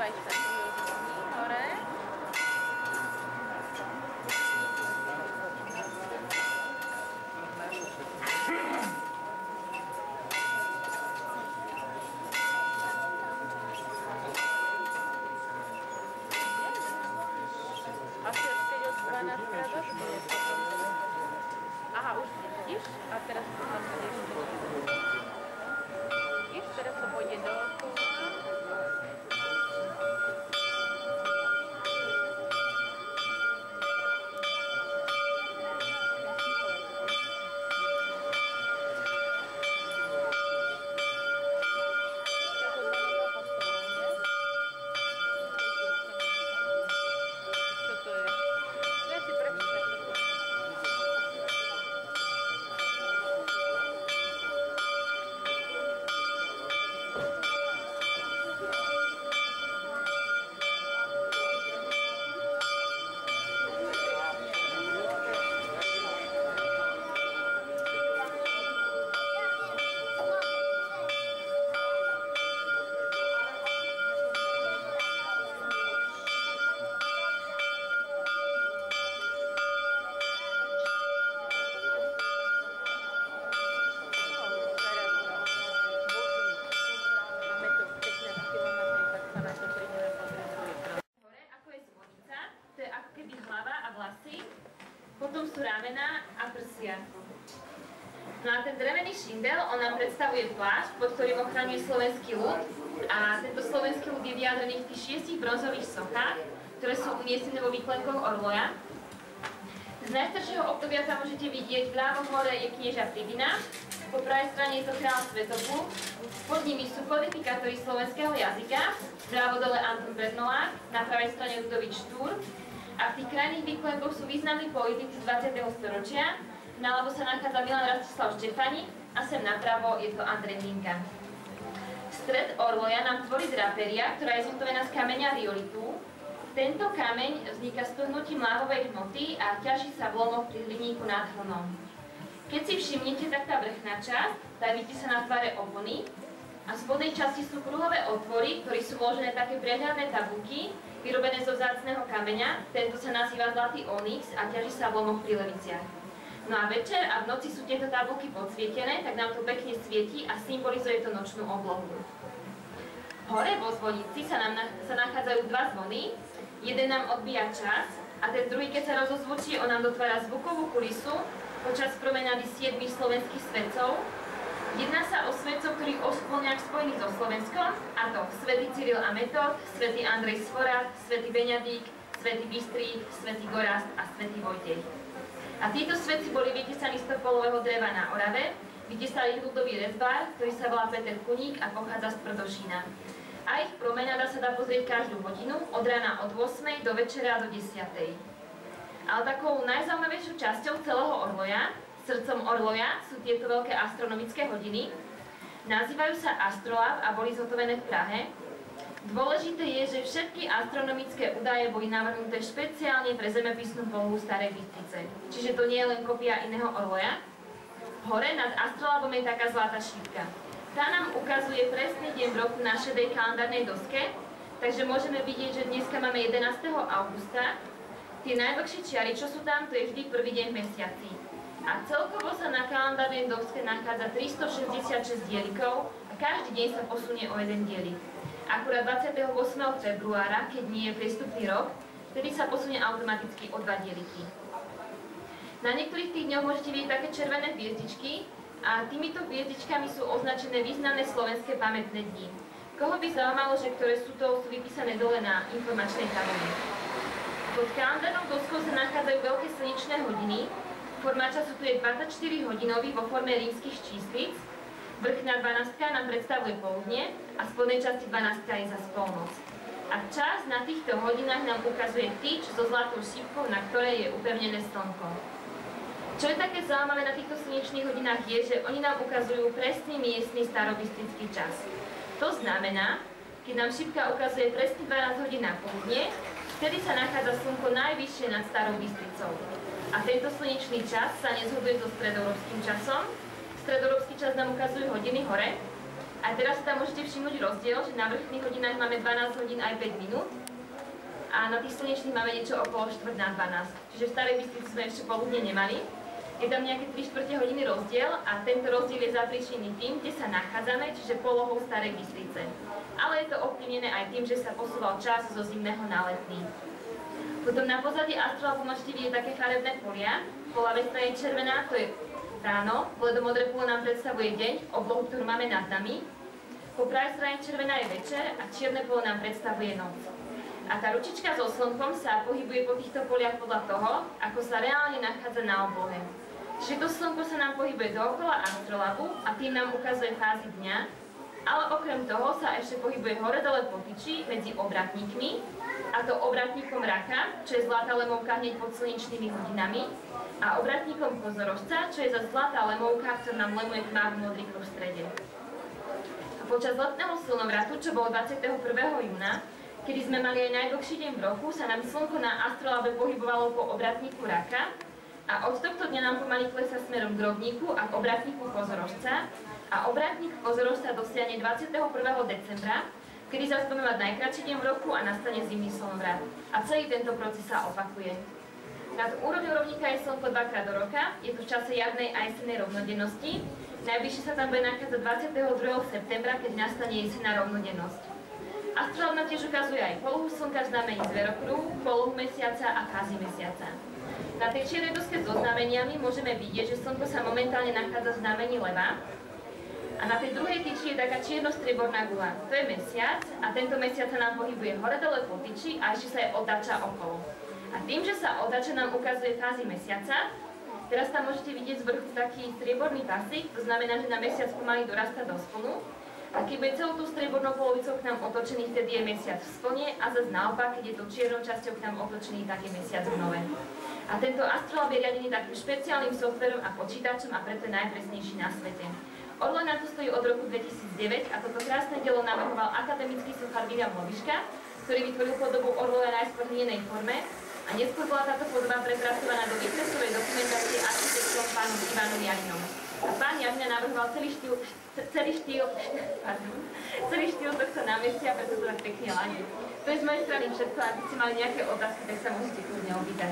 aj sa zvoní hore. A keď od 12 došli, aha, už vidíš? A teraz to tam ešte. Vidíš, teraz to pôjde dookola. Potom sú ramena a prsia. No a ten drevený šindel, on nám predstavuje plášť, pod ktorým ochraňuje slovenský ľud. A tento slovenský ľud je vyjadrený v tých 6 bronzových sochách, ktoré sú umiestnené vo výklenkoch orloja. Z najstaršieho obdobia tam môžete vidieť vľavo hore je knieža Pribina, po pravej strane je to kráľ Svätopluк, pod nimi sú kodifikátori slovenského jazyka, vľavo dole Anton Bernolák, na pravej strane Ľudovít Štúr. A v tých krajných výklenkoch sú významní politici z 20. storočia. Naľavo sa nachádza Milan Rastislav Štefánik a sem napravo je to Andrej Hlinka. Stred orloja nám tvorí draperia, ktorá je zhotovená z kameňa riolitu. Tento kameň vzniká stohnutím lávovej hmoty a ťaží sa v lomoch pri hliníku nad hrnom. Keď si všimnete, tak tá vrchná časť, tá vidíte sa na tvare opony a v spodnej časti sú kruhové otvory, ktoré sú vložené také prehľadné tabulky, vyrobené zo vzácneho kameňa. Tento sa nazýva zlatý onyx a ťaží sa v lomoch pri leviciach. No a večer a v noci sú tieto tabulky podsvietené, tak nám to pekne svieti a symbolizuje to nočnú oblohu. Hore vo zvonici sa nachádzajú dva zvony. Jeden nám odbíja čas a ten druhý, keď sa rozozvučí, on nám dotvára zvukovú kulisu počas promenady 7 slovenských svetcov. Jedná sa o svetcov, ktorých bol nejak spojený so Slovenskom, a to svätý Cyril a Metod, svätý Andrej Svorák, svätý Benedikt, svätý Bystrík, svätý Gorazd a svätý Vojtech. A títo svätci boli vytesaní z topolového dreva na Orave, vytesal ich ľudový rezbár, ktorý sa volá Peter Kuník a pochádza z Tvrdošína. A ich promenáda sa dá pozrieť každú hodinu, od rána od 8. do večera do 10. Ale takou najzaujímavejšou časťou celého orloja, srdcom orloja, sú tieto veľké astronomické hodiny. Nazývajú sa Astrolabe a boli zhotovené v Prahe. Dôležité je, že všetky astronomické údaje boli navrhnuté špeciálne pre zemepisnú polohu Starej Bystrice. Čiže to nie je len kopia iného orloja. Hore nad astrolabom je taká zlatá šípka. Tá nám ukazuje presný deň v roku na šedej kalendárnej doske, takže môžeme vidieť, že dneska máme 11. augusta. Tie najdlhšie čiary, čo sú tam, to je vždy prvý deň v mesiaci. A celkovo sa na kalendárnej doske nachádza 366 dielikov a každý deň sa posunie o jeden dielik. Akurát 28. februára, keď nie je priestupný rok, vtedy sa posunie automaticky o 2 dieliky. Na niektorých tých dňoch môžete vidieť také červené hviezdičky a týmito hviezdičkami sú označené významné slovenské pamätné dni. Koho by zaujímalo, že ktoré sú vypísané dole na informačnej tabuli. Pod kalendárnou doskou sa nachádzajú veľké slnečné hodiny. Forma času tu je 24-hodinový vo forme rímskych číslic. Vrchná 12 nám predstavuje poludne a v spodnej časti 12 je zas polnoc. A čas na týchto hodinách nám ukazuje tyč so zlatou šípkou, na ktorej je upevnené slnko. Čo je také zaujímavé na týchto slnečných hodinách je, že oni nám ukazujú presný miestny starobystrický čas. To znamená, keď nám šípka ukazuje presný 12 hodín na poludne, vtedy sa nachádza slnko najvyššie nad Starou Bystricou. A tento slnečný čas sa nezhoduje so stredoeurópskym časom. Stredoeurópsky čas nám ukazujú hodiny hore. A teraz sa tam môžete všimnúť rozdiel, že na vrchných hodinách máme 12 hodín aj 5 minút a na tých slnečných máme niečo okolo 4:12. Čiže v Starej Bystrici sme ešte poludne nemali. Je tam nejaké 3/4 hodiny rozdiel a tento rozdiel je zapríčinený tým, kde sa nachádzame, čiže polohou Starej Bystrice. Ale je to ovplyvnené aj tým, že sa posúval čas zo zimného na letný. Potom na pozadí astrolabu môžete vidieť také farebné polia. Po ľavej strane červená, to je ráno, bledomodré pole nám predstavuje deň, oblohu, ktorú máme nad nami. Po pravej strane červená je večer a čierne pole nám predstavuje noc. A tá ručička so slnkom sa pohybuje po týchto poliach podľa toho, ako sa reálne nachádza na oblohe. Čiže to slnko sa nám pohybuje dookola astrolabu a tým nám ukazuje fázy dňa, ale okrem toho sa ešte pohybuje hore-dole po tyči medzi obratníkmi, a to obratníkom raka, čo je zlatá lemovka hneď pod slnečnými hodinami, a obratníkom kozorožca, čo je za zlatá lemovka, ktorá nám lemuje tmavý modrý kruh v strede. A počas letného slnovratu, čo bolo 21. júna, kedy sme mali aj najdlhší deň v roku, sa nám slnko na astrolabe pohybovalo po obratníku raka a od tohto dňa nám pomaly klesá smerom k rovníku a k obratníku kozorožca a obratník kozorožca dosiahne 21. decembra, kedy zase budeme mať najkratší deň v roku a nastane zimný slnovrat. A celý tento proces sa opakuje. Nad úrovňou rovníka je slnko dvakrát do roka, je to v čase jarnej a jesennej rovnodennosti. Najbližšie sa tam bude nachádzať 22. septembra, keď nastane jesenná rovnodennosť. Astrolab nám tiež ukazuje aj polohu slnka v znamení Zverokruhu, polohu mesiaca a fázy mesiaca. Na tej čiernej doske so znameniami môžeme vidieť, že slnko sa momentálne nachádza v znamení Leva. A na tej druhej tyči je taká čierno-strieborná guľa. To je mesiac a tento mesiac sa nám pohybuje hore-dole po tyči a ešte sa aj otáča okolo. A tým, že sa otáča, nám ukazuje fázy mesiaca. Teraz tam môžete vidieť z vrchu taký strieborný pasík, to znamená, že na mesiac pomaly dorastá do sklonu. A keď bude celou tú striebornou polovicou k nám otočený, vtedy je mesiac v sklone a zase naopak, keď je to čiernou časťou k nám otočený, tak je mesiac v nove. A tento astrolab je riadený takým špeciálnym softverom a počítačom a preto je najpresnejší na svete. Orle na to stojí od roku 2009 a toto krásne dielo navrhoval akademický sochár William Loviška, ktorý vytvoril podobu orloja najskôr v hlinenej forme a neskôr bola táto podoba prepracovaná do výkresovej dokumentácie architektom pánom Ivanom Jarinom. A pán Jarina navrhoval celý štýl tohto námestia, preto to tak pekne ladí. To je z mojej strany všetko, ak by ste mali nejaké otázky, tak sa môžete kľudne opýtať.